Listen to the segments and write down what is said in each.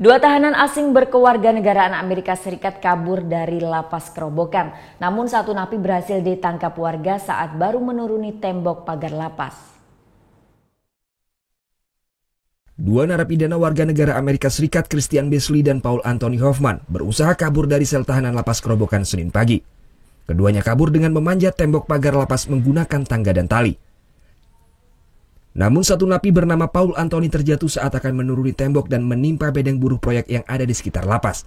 Dua tahanan asing berkewarganegaraan Amerika Serikat kabur dari lapas Kerobokan. Namun satu napi berhasil ditangkap warga saat baru menuruni tembok pagar lapas. Dua narapidana warga negara Amerika Serikat, Christian Beasley dan Paul Anthony Hoffman, berusaha kabur dari sel tahanan lapas Kerobokan Senin pagi. Keduanya kabur dengan memanjat tembok pagar lapas menggunakan tangga dan tali. Namun satu napi bernama Paul Anthony terjatuh saat akan menuruni tembok dan menimpa bedeng buruh proyek yang ada di sekitar lapas.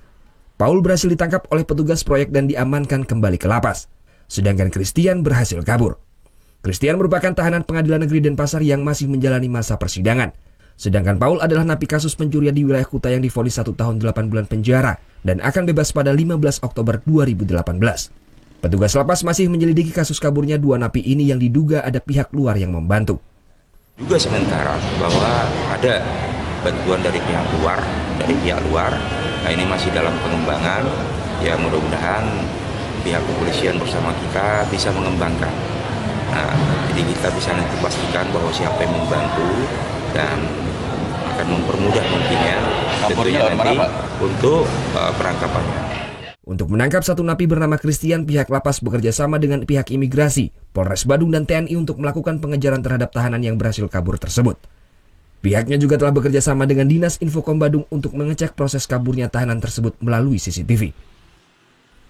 Paul berhasil ditangkap oleh petugas proyek dan diamankan kembali ke lapas. Sedangkan Christian berhasil kabur. Christian merupakan tahanan Pengadilan Negeri Denpasar yang masih menjalani masa persidangan. Sedangkan Paul adalah napi kasus pencurian di wilayah Kuta yang divonis 1 tahun 8 bulan penjara dan akan bebas pada 15 Oktober 2018. Petugas lapas masih menyelidiki kasus kaburnya dua napi ini yang diduga ada pihak luar yang membantu. Juga sementara bahwa ada bantuan dari pihak luar. Nah, ini masih dalam pengembangan. Ya, mudah-mudahan pihak kepolisian bersama kita bisa mengembangkan. Nah, jadi kita bisa nanti pastikan bahwa siapa yang membantu dan akan mempermudah mungkinnya tentunya nanti untuk penangkapannya. Untuk menangkap satu napi bernama Christian, pihak lapas bekerja sama dengan pihak imigrasi, Polres Badung dan TNI untuk melakukan pengejaran terhadap tahanan yang berhasil kabur tersebut. Pihaknya juga telah bekerja sama dengan Dinas Infokom Badung untuk mengecek proses kaburnya tahanan tersebut melalui CCTV.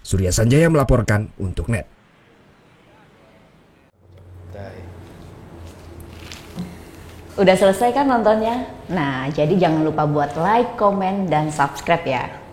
Surya Sanjaya melaporkan untuk NET. Udah selesai kan nontonnya? Nah, jadi jangan lupa buat like, komen, dan subscribe ya.